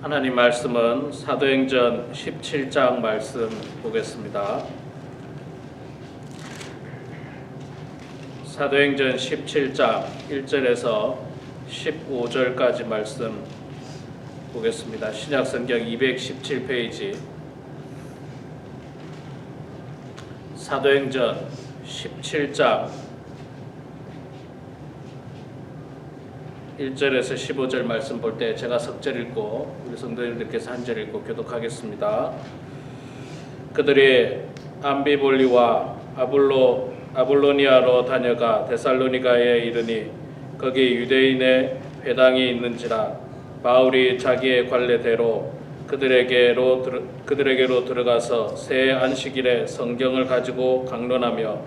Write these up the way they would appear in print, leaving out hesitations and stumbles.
하나님 말씀은 사도행전 17장 말씀 보겠습니다. 사도행전 17장 1절에서 15절까지 말씀 보겠습니다. 신약성경 217페이지 사도행전 17장 1절에서 15절 말씀 볼 때 제가 석절 읽고 우리 성도님들께서 한 절 읽고 교독하겠습니다. 그들이 암비볼리와 아볼로니아로 다녀가 데살로니가에 이르니 거기 유대인의 회당이 있는지라 바울이 자기의 관례대로 그들에게로 들어가서 새 안식일에 성경을 가지고 강론하며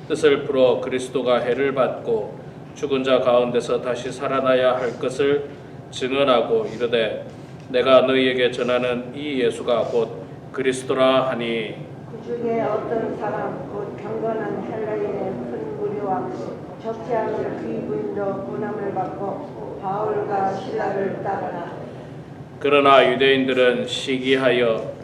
뜻을 풀어 그리스도가 해를 받고 죽은 자 가운데서 다시 살아나야 할 것을 증언하고 이르되 내가 너희에게 전하는 이 예수가 곧 그리스도라 하니 그 중에 어떤 사람 곧 경건한 헬라인의 큰 무리와 적지 않은 귀부인도 고난을 받고 바울과 실라를 따르나 그러나 유대인들은 시기하여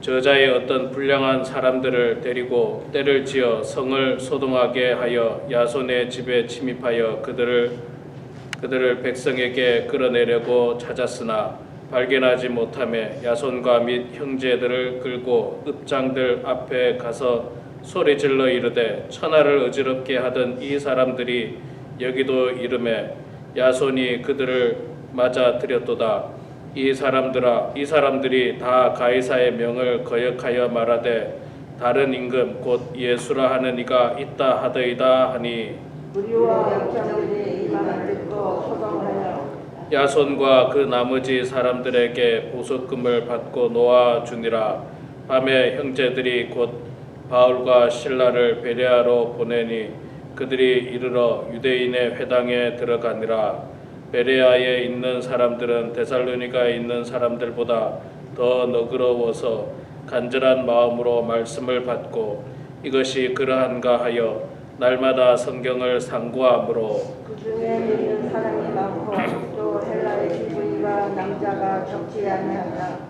저자의 어떤 불량한 사람들을 데리고 때를 지어 성을 소동하게 하여 야손의 집에 침입하여 그들을 백성에게 끌어내려고 찾았으나 발견하지 못하며 야손과 및 형제들을 끌고 읍장들 앞에 가서 소리질러 이르되 천하를 어지럽게 하던 이 사람들이 여기도 이르매 야손이 그들을 맞아 들였도다. 이 사람들이 다 가이사의 명을 거역하여 말하되 다른 임금 곧 예수라 하는 이가 있다 하더이다 하니 무리와 역장들이 이 말을 듣고 소동하여 야손과 그 나머지 사람들에게 보석금을 받고 놓아 주니라. 밤에 형제들이 곧 바울과 실라를 베레아로 보내니 그들이 이르러 유대인의 회당에 들어가니라. 베레아에 있는 사람들은 데살로니가에 있는 사람들보다 더 너그러워서 간절한 마음으로 말씀을 받고 이것이 그러한가 하여 날마다 성경을 상고하므로 그 중에 믿는 사람이 많고 또 헬라의 귀부인과 남자가 적지 아니하니라.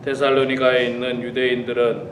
데살로니가에 있는 유대인들은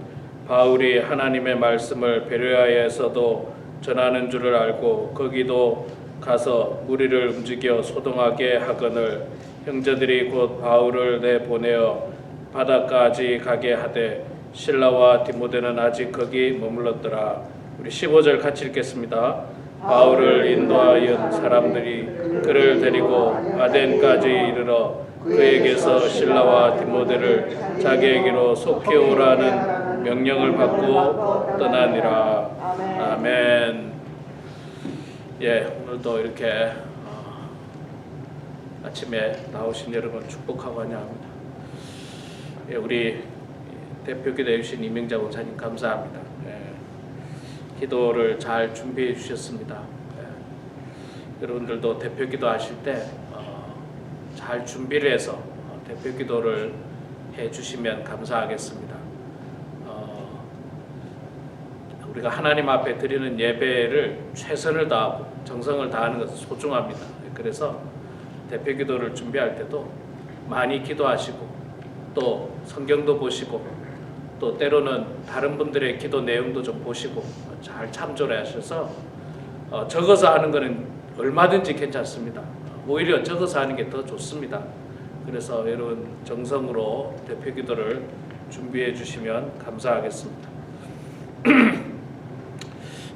바울이 하나님의 말씀을 베레아에서도 전하는 줄을 알고 거기도 가서 무리를 움직여 소동하게 하거늘 형제들이 곧 바울을 내보내어 바다까지 가게 하되 실라와 디모데는 아직 거기 머물렀더라. 우리 15절 같이 읽겠습니다. 바울을 인도하여 사람들이 그를 데리고 아덴까지 이르러 그에게서 실라와 디모데를 자기에게로 속히 오라는 명령을 받고 떠나니라. 아멘. 오늘도 이렇게 아침에 나오신 여러분 축복하고 환영합니다. 우리 대표기도 해주신 이명자 원사님 감사합니다. 기도를 잘 준비해 주셨습니다. 여러분들도 대표기도 하실 때 잘 준비를 해서 대표기도를 해주시면 감사하겠습니다. 우리가 하나님 앞에 드리는 예배를 최선을 다하고 정성을 다하는 것은 소중합니다. 그래서 대표기도를 준비할 때도 많이 기도하시고 또 성경도 보시고 또 때로는 다른 분들의 기도 내용도 좀 보시고 잘 참조를 하셔서 적어서 하는 것은 얼마든지 괜찮습니다. 오히려 적어서 하는 게 더 좋습니다. 그래서 여러분 정성으로 대표기도를 준비해 주시면 감사하겠습니다.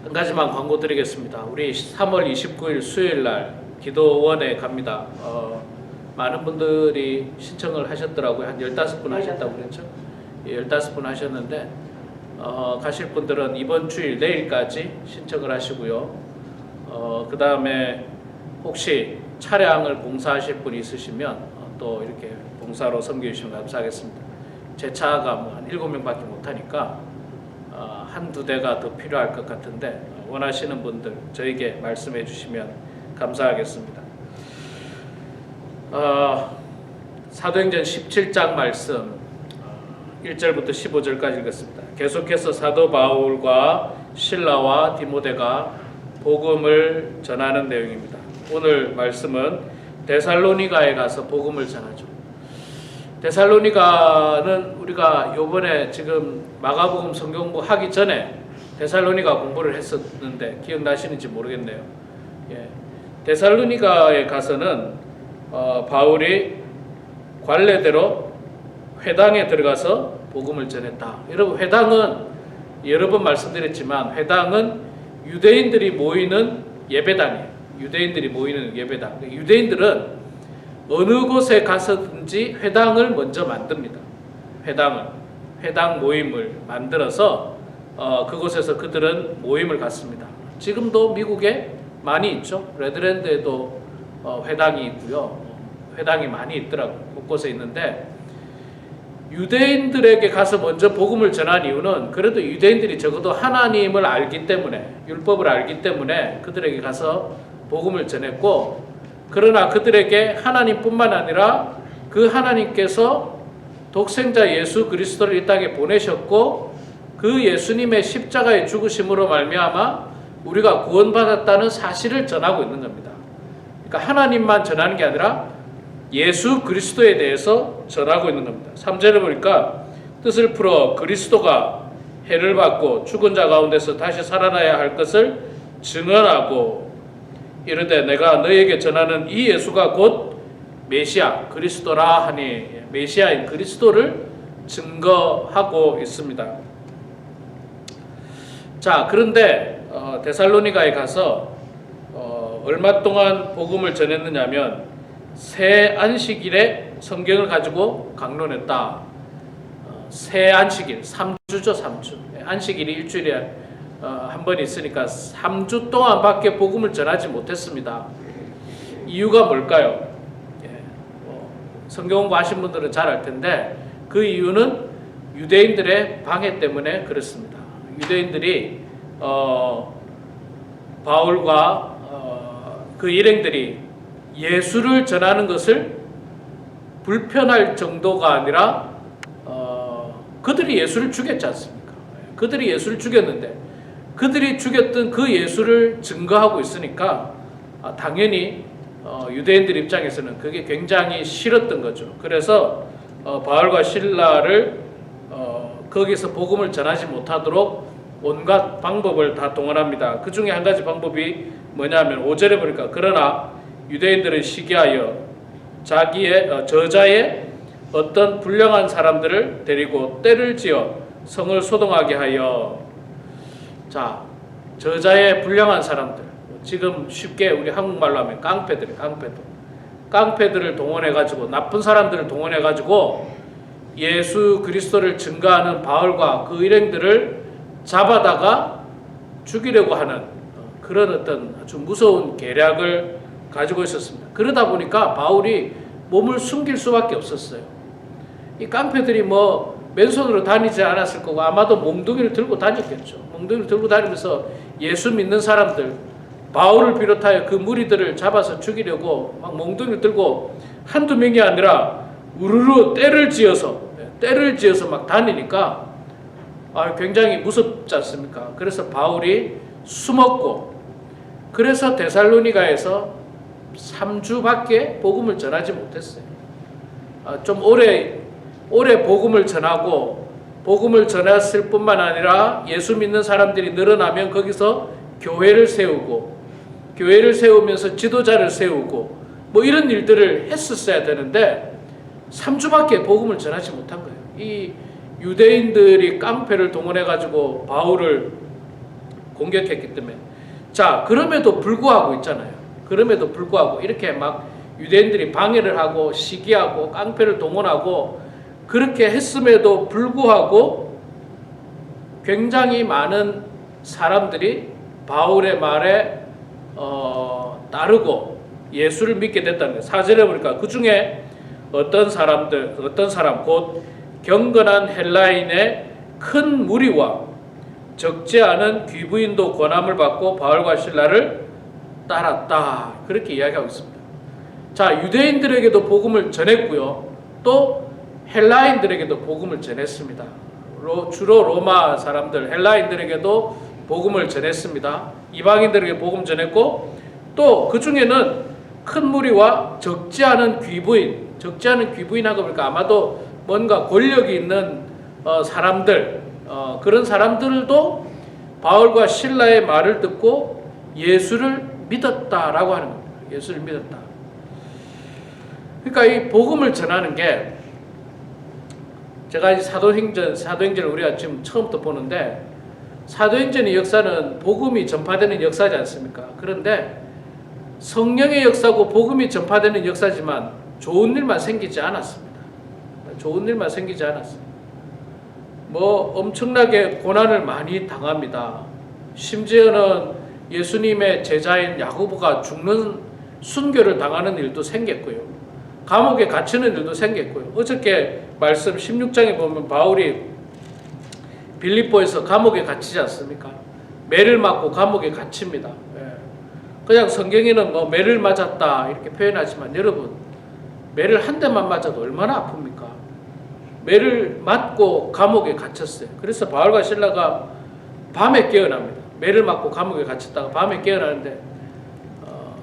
한 가지만 광고 드리겠습니다. 우리 3월 29일 수요일 날 기도원에 갑니다. 많은 분들이 신청을 하셨더라고요. 한 15분 하셨다고 그랬죠? 15분 하셨는데 가실 분들은 이번 주일 내일까지 신청을 하시고요. 그 다음에 혹시 차량을 봉사하실 분이 있으시면 또 이렇게 봉사로 섬겨주시면 감사하겠습니다. 제 차가 한 7명밖에 못하니까 한두 대가 더 필요할 것 같은데 원하시는 분들 저에게 말씀해 주시면 감사하겠습니다. 사도행전 17장 말씀 1절부터 15절까지 읽었습니다. 계속해서 사도 바울과 실라와 디모데가 복음을 전하는 내용입니다. 오늘 말씀은 데살로니가에 가서 복음을 전하죠. 데살로니가는 우리가 요번에 지금 마가복음 성경 공부 하기 전에 데살로니가 공부를 했었는데 기억나시는지 모르겠네요. 예. 데살로니가에 가서는 바울이 관례대로 회당에 들어가서 복음을 전했다. 여러분, 회당은 여러 번 말씀드렸지만 회당은 유대인들이 모이는 예배당이에요. 유대인들이 모이는 예배당. 유대인들은 어느 곳에 가서든지 회당을 먼저 만듭니다. 회당 모임을 만들어서 그곳에서 그들은 모임을 갖습니다. 지금도 미국에 많이 있죠. 레드랜드에도 회당이 있고요. 회당이 많이 있더라고요. 곳곳에 있는데 유대인들에게 가서 먼저 복음을 전한 이유는 그래도 유대인들이 적어도 하나님을 알기 때문에, 율법을 알기 때문에 그들에게 가서 복음을 전했고, 그러나 그들에게 하나님뿐만 아니라 그 하나님께서 독생자 예수 그리스도를 이 땅에 보내셨고 그 예수님의 십자가의 죽으심으로 말미암아 우리가 구원받았다는 사실을 전하고 있는 겁니다. 그러니까 하나님만 전하는 게 아니라 예수 그리스도에 대해서 전하고 있는 겁니다. 3절을 보니까 뜻을 풀어 그리스도가 해를 받고 죽은 자 가운데서 다시 살아나야 할 것을 증언하고 이르되 내가 너에게 전하는 이 예수가 곧 메시아 그리스도라 하니, 메시아인 그리스도를 증거하고 있습니다. 자, 그런데 데살로니가에 가서 얼마 동안 복음을 전했느냐면 새 안식일에 성경을 가지고 강론했다. 새 안식일 3주죠. 3주. 안식일이 일주일에 한 번 있으니까 3주 동안밖에 복음을 전하지 못했습니다. 이유가 뭘까요? 성경 공부하신 분들은 잘 알 텐데 그 이유는 유대인들의 방해 때문에 그렇습니다. 유대인들이 바울과 그 일행들이 예수를 전하는 것을 불편할 정도가 아니라 그들이 예수를 죽였지 않습니까? 그들이 예수를 죽였는데 그들이 죽였던 그 예수를 증거하고 있으니까 당연히 유대인들 입장에서는 그게 굉장히 싫었던 거죠. 그래서 바울과 실라를 거기서 복음을 전하지 못하도록 온갖 방법을 다 동원합니다. 그 중에 한 가지 방법이 뭐냐면 5절에 보니까 그러나 유대인들은 시기하여 자기의 저자의 어떤 불량한 사람들을 데리고 때를 지어 성을 소동하게 하여, 자, 저자의 불량한 사람들, 지금 쉽게 우리 한국말로 하면 깡패들을 동원해가지고 나쁜 사람들을 동원해가지고 예수 그리스도를 증거하는 바울과 그 일행들을 잡아다가 죽이려고 하는 그런 어떤 아주 무서운 계략을 가지고 있었습니다. 그러다 보니까 바울이 몸을 숨길 수밖에 없었어요. 이 깡패들이 뭐 맨손으로 다니지 않았을 거고 아마도 몽둥이를 들고 다녔겠죠. 몽둥이를 들고 다니면서 예수 믿는 사람들, 바울을 비롯하여 그 무리들을 잡아서 죽이려고 막 몽둥이를 들고 한두 명이 아니라 우르르 때를 지어서 막 다니니까 굉장히 무섭지 않습니까? 그래서 바울이 숨었고, 그래서 데살로니가에서 3주밖에 복음을 전하지 못했어요. 좀 오래 복음을 전하고 복음을 전했을 뿐만 아니라 예수 믿는 사람들이 늘어나면 거기서 교회를 세우면서 지도자를 세우고 뭐 이런 일들을 했었어야 되는데 3주밖에 복음을 전하지 못한 거예요. 이 유대인들이 깡패를 동원해가지고 바울을 공격했기 때문에. 자, 그럼에도 불구하고 이렇게 막 유대인들이 방해를 하고 시기하고 깡패를 동원하고 그렇게 했음에도 불구하고 굉장히 많은 사람들이 바울의 말에 따르고 예수를 믿게 됐다는 거예요. 4절에 보니까 그 중에 어떤 사람 곧 경건한 헬라인의 큰 무리와 적지 않은 귀부인도 권함을 받고 바울과 실라를 따랐다. 그렇게 이야기하고 있습니다. 자, 유대인들에게도 복음을 전했고요. 또 헬라인들에게도 복음을 전했습니다. 주로 로마 사람들, 헬라인들에게도 복음을 전했습니다. 이방인들에게 복음 전했고 또 그 중에는 큰 무리와 적지 않은 귀부인하고 보니까 아마도 뭔가 권력이 있는 사람들, 그런 사람들도 바울과 실라의 말을 듣고 예수를 믿었다라고 하는 겁니다. 예수를 믿었다. 그러니까 이 복음을 전하는 게, 제가 이 사도행전을 우리가 지금 처음부터 보는데, 사도행전의 역사는 복음이 전파되는 역사지 않습니까? 그런데 성령의 역사고 복음이 전파되는 역사지만 좋은 일만 생기지 않았습니다. 좋은 일만 생기지 않았습니다. 뭐 엄청나게 고난을 많이 당합니다. 심지어는 예수님의 제자인 야고보가 죽는 순교를 당하는 일도 생겼고요. 감옥에 갇히는 일도 생겼고요. 어저께 말씀 16장에 보면 바울이 빌립보에서 감옥에 갇히지 않습니까? 매를 맞고 감옥에 갇힙니다. 그냥 성경에는 뭐 매를 맞았다 이렇게 표현하지만, 여러분, 매를 한 대만 맞아도 얼마나 아픕니까? 매를 맞고 감옥에 갇혔어요. 그래서 바울과 실라가 밤에 깨어납니다. 매를 맞고 감옥에 갇혔다가 밤에 깨어나는데,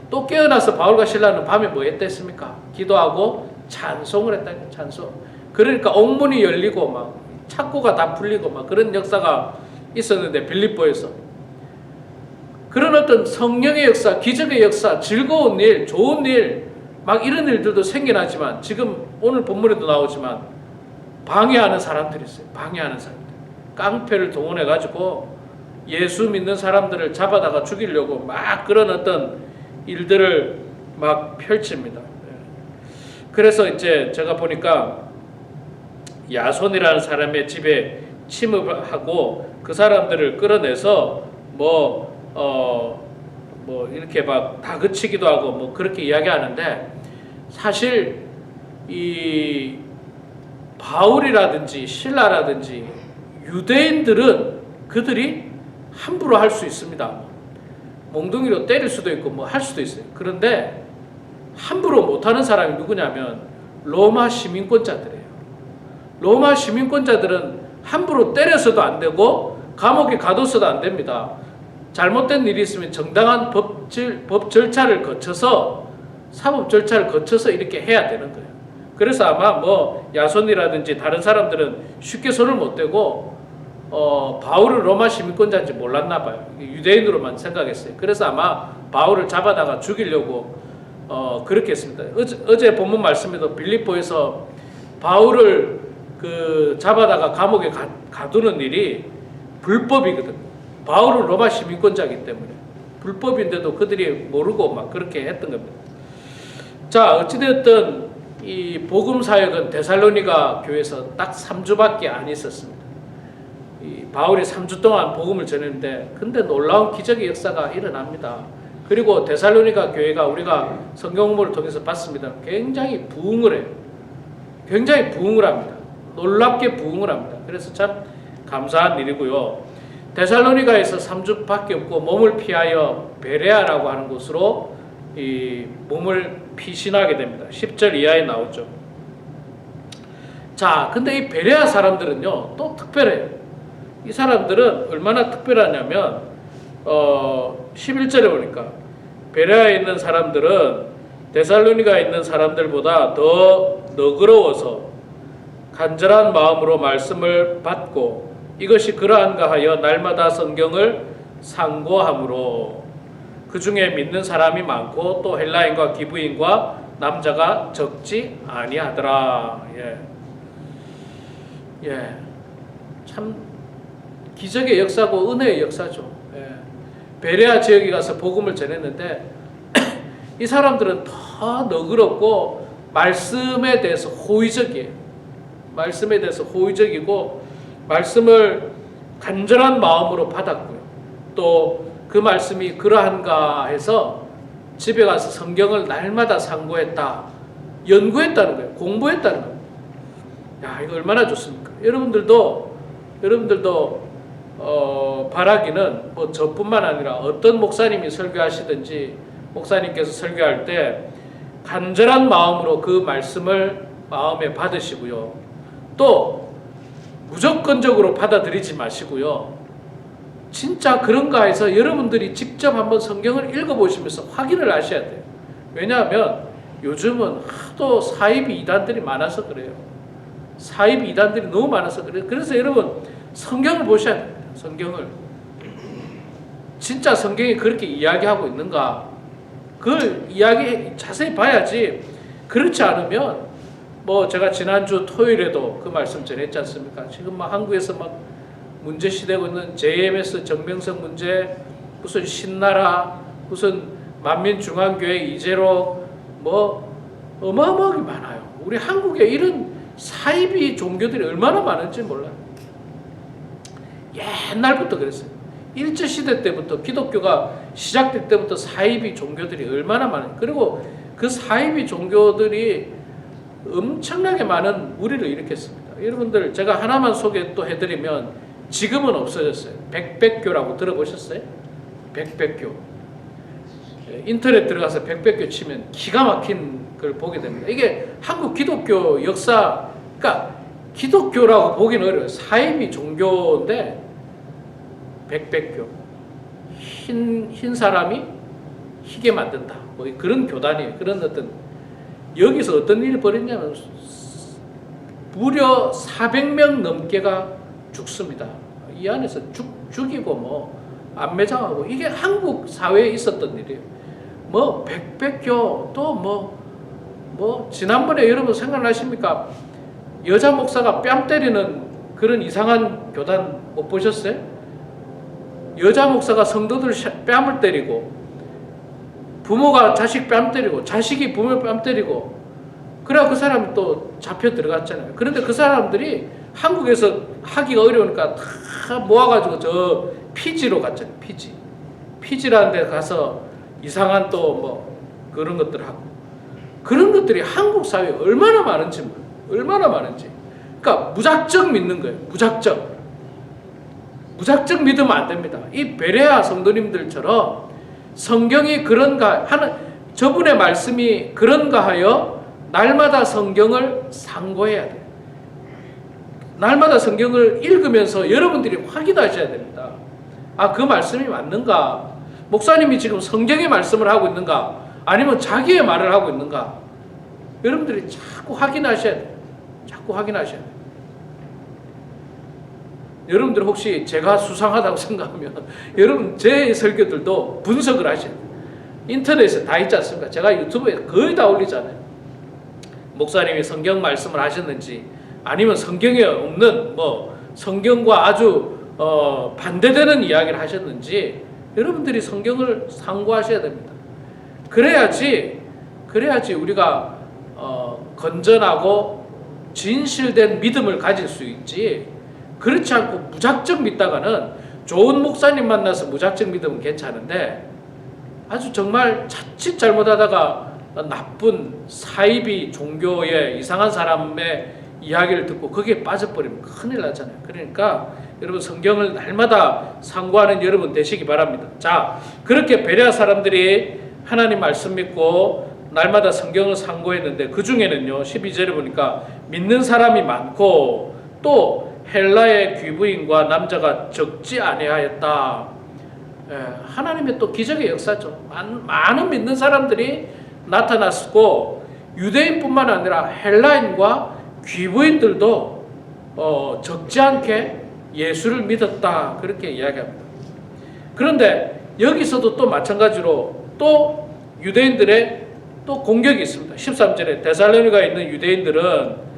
또 깨어나서 바울과 실라는 밤에 뭐 했댔습니까? 기도하고 찬송을 했다. 찬송. 그러니까 옥문이 열리고 막 창고가 다 풀리고 막 그런 역사가 있었는데, 빌립보에서 그런 어떤 성령의 역사, 기적의 역사, 즐거운 일, 좋은 일, 막 이런 일들도 생겨나지만, 지금 오늘 본문에도 나오지만 방해하는 사람들이 있어요. 방해하는 사람들. 깡패를 동원해 가지고 예수 믿는 사람들을 잡아다가 죽이려고 막 그런 어떤 일들을 막 펼칩니다. 그래서 이제 제가 보니까 야손이라는 사람의 집에 침입하고 그 사람들을 끌어내서 뭐 이렇게 막 다그치기도 하고 뭐 그렇게 이야기하는데, 사실 이 바울이라든지 실라라든지 유대인들은 그들이 함부로 할 수 있습니다. 몽둥이로 때릴 수도 있고 뭐 할 수도 있어요. 그런데 함부로 못하는 사람이 누구냐면 로마 시민권자들이에요. 로마 시민권자들은 함부로 때려서도 안 되고 감옥에 가둬서도 안 됩니다. 잘못된 일이 있으면 정당한 법 절차를 거쳐서, 사법 절차를 거쳐서 이렇게 해야 되는 거예요. 그래서 아마 뭐 야손이라든지 다른 사람들은 쉽게 손을 못 대고 바울은 로마 시민권자인지 몰랐나 봐요. 유대인으로만 생각했어요. 그래서 아마 바울을 잡아다가 죽이려고 그렇게 했습니다. 어제 본문 말씀에도 빌립보에서 바울을 잡아다가 감옥에 가두는 일이 불법이거든요. 바울은 로마 시민권자이기 때문에 불법인데도 그들이 모르고 막 그렇게 했던 겁니다. 자, 어찌되었든 이 복음 사역은 데살로니가 교회에서 딱 3주밖에 안 있었습니다. 이 바울이 3주 동안 복음을 전했는데, 근데 놀라운 기적의 역사가 일어납니다. 그리고 데살로니가 교회가 우리가 성경 공부를 통해서 봤습니다. 굉장히 부흥을 해요. 굉장히 부흥을 합니다. 놀랍게 부흥을 합니다. 그래서 참 감사한 일이고요. 데살로니가에서 3주밖에 없고 몸을 피하여 베레아라고 하는 곳으로 이 몸을 피신하게 됩니다. 10절 이하에 나오죠. 자, 근데 이 베레아 사람들은요 또 특별해요. 이 사람들은 얼마나 특별하냐면 11절에 보니까 베레아에 있는 사람들은 데살로니가에 있는 사람들보다 더 너그러워서 간절한 마음으로 말씀을 받고, 이것이 그러한가 하여 날마다 성경을 상고함으로 그 중에 믿는 사람이 많고 또 헬라인과 기브인과 남자가 적지 아니하더라. 참 기적의 역사고 은혜의 역사죠. 베레아 지역에 가서 복음을 전했는데 이 사람들은 더 너그럽고 말씀에 대해서 호의적이에요. 말씀에 대해서 호의적이고 말씀을 간절한 마음으로 받았고요. 또 그 말씀이 그러한가 해서 집에 가서 성경을 날마다 상고했다, 연구했다는 거예요. 공부했다는 거예요. 야, 이거 얼마나 좋습니까? 여러분들도 바라기는 뭐 저뿐만 아니라 어떤 목사님이 설교하시든지 목사님께서 설교할 때 간절한 마음으로 그 말씀을 마음에 받으시고요. 또 무조건적으로 받아들이지 마시고요. 진짜 그런가 해서 여러분들이 직접 한번 성경을 읽어보시면서 확인을 하셔야 돼요. 왜냐하면 요즘은 하도 사이비 이단들이 많아서 그래요. 사이비 이단들이 너무 많아서 그래요. 그래서 여러분 성경을 보셔야 됩니다. 성경을. 진짜 성경이 그렇게 이야기하고 있는가? 그걸 자세히 봐야지. 그렇지 않으면 뭐 제가 지난주 토요일에도 그 말씀 전했지 않습니까? 지금 막 한국에서 막 문제시되고 있는 JMS 정명석 문제, 무슨 신나라, 무슨 만민중앙교회 이재로 뭐 어마어마하게 많아요. 우리 한국에 이런 사이비 종교들이 얼마나 많은지 몰라요. 옛날부터 그랬어요. 일제시대 때부터 기독교가 시작될 때부터 사이비 종교들이 얼마나 많아요. 그리고 그 사이비 종교들이 엄청나게 많은 무리를 일으켰습니다. 여러분들 제가 하나만 소개 또 해드리면 지금은 없어졌어요. 백백교라고 들어보셨어요? 백백교. 인터넷 들어가서 백백교 치면 기가 막힌 걸 보게 됩니다. 이게 한국 기독교 역사, 그러니까 기독교라고 보기는 어려워요. 사이비 종교인데 백백교. 흰 사람이 희게 만든다. 뭐 그런 교단이에요. 그런 여기서 어떤 일이 벌어졌냐면 무려 400명 넘게가 죽습니다. 이 안에서 죽이고 뭐 안매장하고 이게 한국 사회에 있었던 일이에요. 뭐 백백교 또 뭐 지난번에 여러분 생각나십니까? 여자 목사가 뺨 때리는 그런 이상한 교단 못 보셨어요? 여자 목사가 성도들 뺨을 때리고 부모가 자식 뺨 때리고 자식이 부모 뺨 때리고 그래 그 사람이 또 잡혀 들어갔잖아요. 그런데 그 사람들이 한국에서 하기가 어려우니까 다 모아가지고 저 피지로 갔잖아요. 피지라는 데 가서 이상한 또 뭐 그런 것들 하고 그런 것들이 한국 사회에 얼마나 많은지 몰라요. 얼마나 많은지. 그러니까 무작정 믿는 거예요. 무작정 믿으면 안 됩니다. 이 베레아 성도님들처럼 성경이 그런가 하는 저분의 말씀이 그런가 하여 날마다 성경을 상고해야 돼요. 날마다 성경을 읽으면서 여러분들이 확인하셔야 됩니다. 아, 그 말씀이 맞는가? 목사님이 지금 성경의 말씀을 하고 있는가? 아니면 자기의 말을 하고 있는가? 여러분들이 자꾸 확인하셔야 돼요. 자꾸 확인하셔야 돼요. 여러분들 혹시 제가 수상하다고 생각하면 여러분 제 설교들도 분석을 하셔야 돼요. 인터넷에 다 있지 않습니까? 제가 유튜브에 거의 다 올리잖아요. 목사님이 성경 말씀을 하셨는지 아니면 성경에 없는 뭐 성경과 아주 반대되는 이야기를 하셨는지 여러분들이 성경을 상고하셔야 됩니다. 그래야지 우리가 건전하고 진실된 믿음을 가질 수 있지. 그렇지 않고 무작정 믿다가는 좋은 목사님 만나서 무작정 믿으면 괜찮은데 아주 정말 자칫 잘못하다가 나쁜 사이비 종교의 이상한 사람의 이야기를 듣고 거기에 빠져버리면 큰일 나잖아요. 그러니까 여러분 성경을 날마다 상고하는 여러분 되시기 바랍니다. 자, 그렇게 베레아 사람들이 하나님 말씀 믿고 날마다 성경을 상고했는데 그 중에는요 12절에 보니까 믿는 사람이 많고 또 헬라의 귀부인과 남자가 적지 아니하였다. 하나님의 또 기적의 역사죠. 많은 믿는 사람들이 나타났고 유대인뿐만 아니라 헬라인과 귀부인들도 적지 않게 예수를 믿었다. 그렇게 이야기합니다. 그런데 여기서도 또 마찬가지로 또 유대인들의 또 공격이 있습니다. 13절에 데살로니가에 있는 유대인들은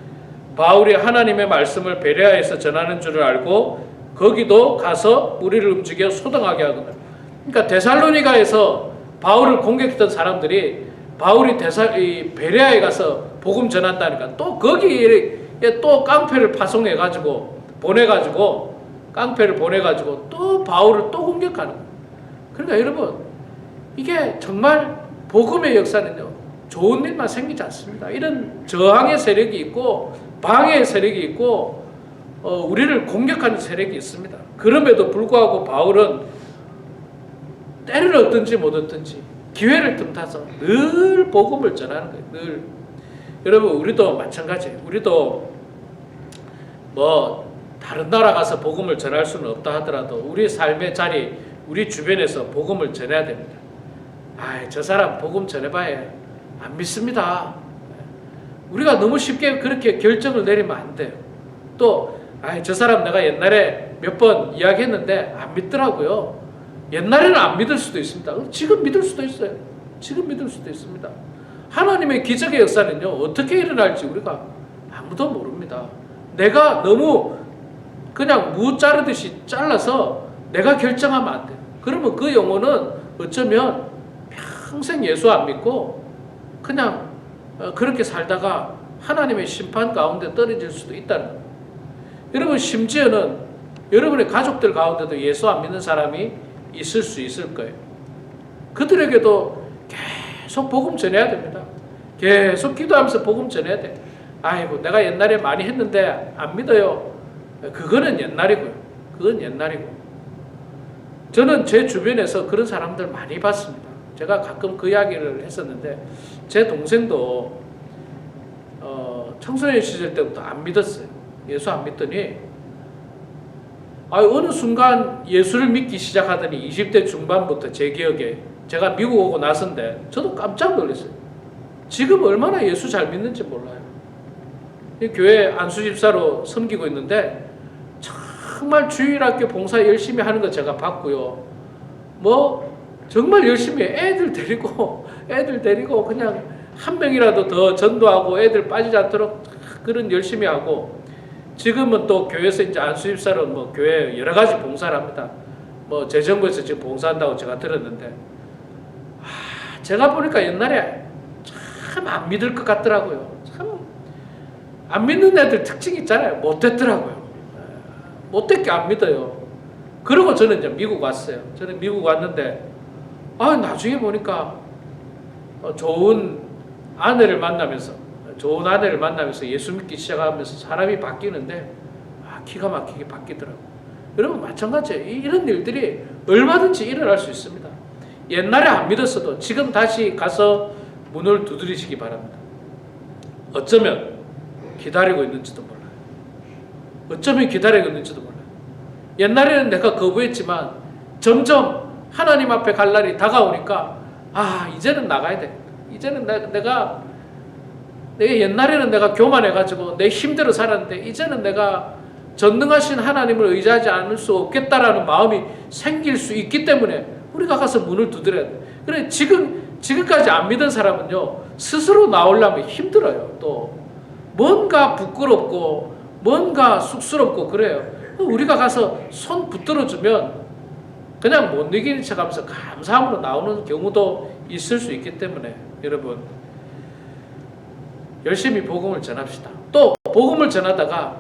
바울이 하나님의 말씀을 베레아에서 전하는 줄을 알고 거기도 가서 무리를 움직여 소동하게 하거든. 그러니까 데살로니가에서 바울을 공격했던 사람들이 바울이 베레아에 가서 복음 전한다니까 또 거기에 또 깡패를 파송해가지고 깡패를 보내가지고 또 바울을 또 공격하는 거예요. 그러니까 여러분 이게 정말 복음의 역사는요 좋은 일만 생기지 않습니다. 이런 저항의 세력이 있고 방해의 세력이 있고 우리를 공격하는 세력이 있습니다. 그럼에도 불구하고 바울은 때를 얻든지 못 얻든지 기회를 틈타서 늘 복음을 전하는 거예요. 늘. 여러분 우리도 마찬가지예요. 우리도 뭐 다른 나라 가서 복음을 전할 수는 없다 하더라도 우리 삶의 자리, 우리 주변에서 복음을 전해야 됩니다. 저 사람 복음 전해봐야 안 믿습니다. 우리가 너무 쉽게 그렇게 결정을 내리면 안 돼요. 또 저 사람 내가 옛날에 몇 번 이야기했는데 안 믿더라고요. 옛날에는 안 믿을 수도 있습니다. 지금 믿을 수도 있어요. 지금 믿을 수도 있습니다. 하나님의 기적의 역사는요, 어떻게 일어날지 우리가 아무도 모릅니다. 내가 너무 그냥 무 자르듯이 잘라서 내가 결정하면 안 돼요. 그러면 그 영혼은 어쩌면 평생 예수 안 믿고 그냥 그렇게 살다가 하나님의 심판 가운데 떨어질 수도 있다는 거예요. 여러분, 심지어는 여러분의 가족들 가운데도 예수 안 믿는 사람이 있을 수 있을 거예요. 그들에게도 계속 복음 전해야 됩니다. 계속 기도하면서 복음 전해야 돼. 아이고, 내가 옛날에 많이 했는데 안 믿어요. 그거는 옛날이고요. 그건 옛날이고. 저는 제 주변에서 그런 사람들 많이 봤습니다. 제가 가끔 그 이야기를 했었는데, 제 동생도 청소년 시절 때부터 안 믿었어요. 예수 안 믿더니 어느 순간 예수를 믿기 시작하더니 20대 중반부터 제 기억에, 제가 미국 오고 나서인데 저도 깜짝 놀랐어요. 지금 얼마나 예수 잘 믿는지 몰라요. 교회 안수집사로 섬기고 있는데 정말 주일학교 봉사 열심히 하는 거 제가 봤고요. 뭐 정말 열심히 애들 데리고 그냥 한 명이라도 더 전도하고 애들 빠지지 않도록 그런 열심히 하고, 지금은 또 교회에서 이제 안수집사로 뭐 교회 여러 가지 봉사를 합니다. 뭐 재정부에서 지금 봉사한다고 제가 들었는데, 제가 보니까 옛날에 참 안 믿을 것 같더라고요. 참 안 믿는 애들 특징 있잖아요. 못됐더라고요. 못됐게 안 믿어요. 그리고 저는 이제 미국 왔어요. 저는 미국 왔는데 나중에 보니까 좋은 아내를 만나면서 예수 믿기 시작하면서 사람이 바뀌는데 기가 막히게 바뀌더라고요. 여러분, 마찬가지예요. 이런 일들이 얼마든지 일어날 수 있습니다. 옛날에 안 믿었어도 지금 다시 가서 문을 두드리시기 바랍니다. 어쩌면 기다리고 있는지도 몰라요. 어쩌면 기다리고 있는지도 몰라요. 옛날에는 내가 거부했지만 점점 하나님 앞에 갈 날이 다가오니까 이제는 나가야 돼. 이제는 내가 옛날에는 내가 교만해가지고 내 힘대로 살았는데 이제는 내가 전능하신 하나님을 의지하지 않을 수 없겠다라는 마음이 생길 수 있기 때문에 우리가 가서 문을 두드려야 돼. 그래, 지금까지 안 믿은 사람은요, 스스로 나오려면 힘들어요. 또 뭔가 부끄럽고 뭔가 쑥스럽고 그래요. 우리가 가서 손 붙들어주면 그냥 못 이기는 척하면서 감사함으로 나오는 경우도 있을 수 있기 때문에 여러분, 열심히 복음을 전합시다. 또 복음을 전하다가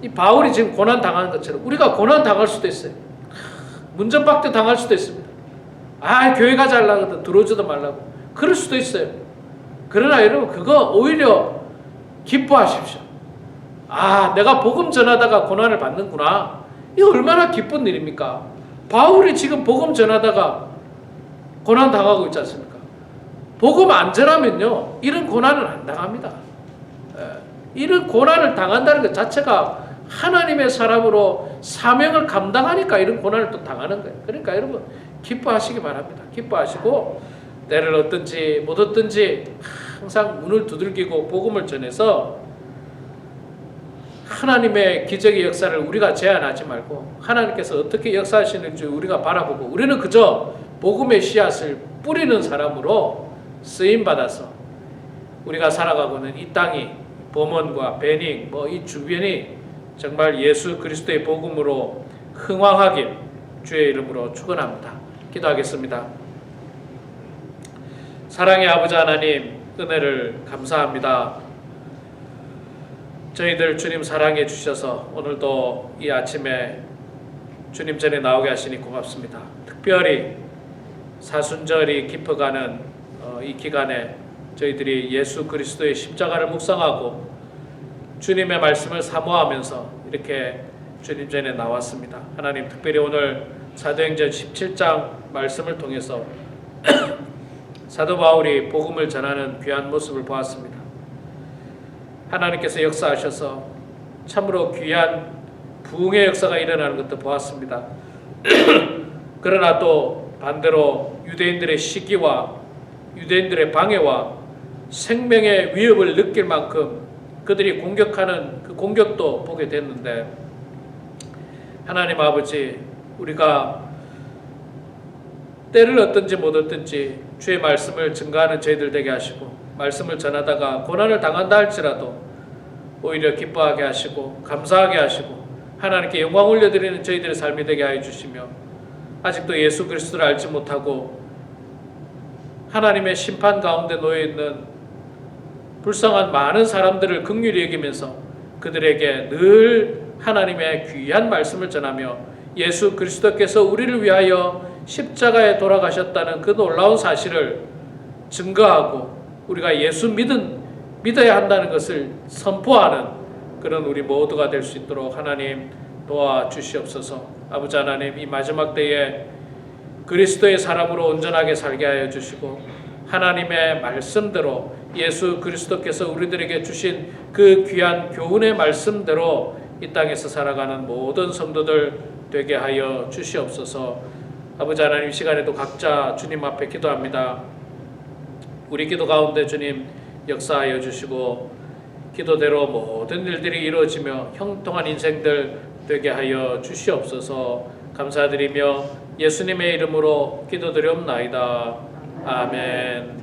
이 바울이 지금 고난 당하는 것처럼 우리가 고난 당할 수도 있어요. 문전박대 당할 수도 있습니다. 교회 가자 하려거든 들어오지도 말라고 그럴 수도 있어요. 그러나 여러분, 그거 오히려 기뻐하십시오. 내가 복음 전하다가 고난을 받는구나. 이거 얼마나 기쁜 일입니까? 바울이 지금 복음 전하다가 고난 당하고 있지 않습니까? 복음 안 전하면요, 이런 고난은 안 당합니다. 이런 고난을 당한다는 것 자체가 하나님의 사람으로 사명을 감당하니까 이런 고난을 또 당하는 거예요. 그러니까 여러분, 기뻐하시기 바랍니다. 기뻐하시고 때를 얻든지 못 얻든지 항상 문을 두들기고 복음을 전해서 하나님의 기적의 역사를 우리가 제한하지 말고 하나님께서 어떻게 역사하시는지 우리가 바라보고, 우리는 그저 복음의 씨앗을 뿌리는 사람으로 쓰임받아서 우리가 살아가고 있는 이 땅이, 범원과 베닝 이 주변이 정말 예수 그리스도의 복음으로 흥왕하길 주의 이름으로 축원합니다. 기도하겠습니다. 사랑의 아버지 하나님, 은혜를 감사합니다. 저희들 주님 사랑해 주셔서 오늘도 이 아침에 주님 전에 나오게 하시니 고맙습니다. 특별히 사순절이 깊어가는 이 기간에 저희들이 예수 그리스도의 십자가를 묵상하고 주님의 말씀을 사모하면서 이렇게 주님 전에 나왔습니다. 하나님, 특별히 오늘 사도행전 17장 말씀을 통해서 사도 바울이 복음을 전하는 귀한 모습을 보았습니다. 하나님께서 역사하셔서 참으로 귀한 부흥의 역사가 일어나는 것도 보았습니다. 그러나 또 반대로 유대인들의 시기와 유대인들의 방해와 생명의 위협을 느낄 만큼 그들이 공격하는 그 공격도 보게 됐는데, 하나님 아버지, 우리가 때를 얻든지 못 얻든지 주의 말씀을 증거하는 저희들 되게 하시고, 말씀을 전하다가 고난을 당한다 할지라도 오히려 기뻐하게 하시고 감사하게 하시고 하나님께 영광 올려드리는 저희들의 삶이 되게 하여 주시며, 아직도 예수 그리스도를 알지 못하고 하나님의 심판 가운데 놓여 있는 불쌍한 많은 사람들을 긍휼히 여기면서 그들에게 늘 하나님의 귀한 말씀을 전하며 예수 그리스도께서 우리를 위하여 십자가에 돌아가셨다는 그 놀라운 사실을 증거하고 우리가 예수 믿어야 한다는 것을 선포하는 그런 우리 모두가 될 수 있도록 하나님 도와주시옵소서. 아버지 하나님, 이 마지막 때에 그리스도의 사람으로 온전하게 살게 하여 주시고, 하나님의 말씀대로 예수 그리스도께서 우리들에게 주신 그 귀한 교훈의 말씀대로 이 땅에서 살아가는 모든 성도들 되게 하여 주시옵소서. 아버지 하나님, 이 시간에도 각자 주님 앞에 기도합니다. 우리 기도 가운데 주님 역사하여 주시고 기도대로 모든 일들이 이루어지며 형통한 인생들 되게 하여 주시옵소서. 감사드리며 예수님의 이름으로 기도드리옵나이다. 아멘.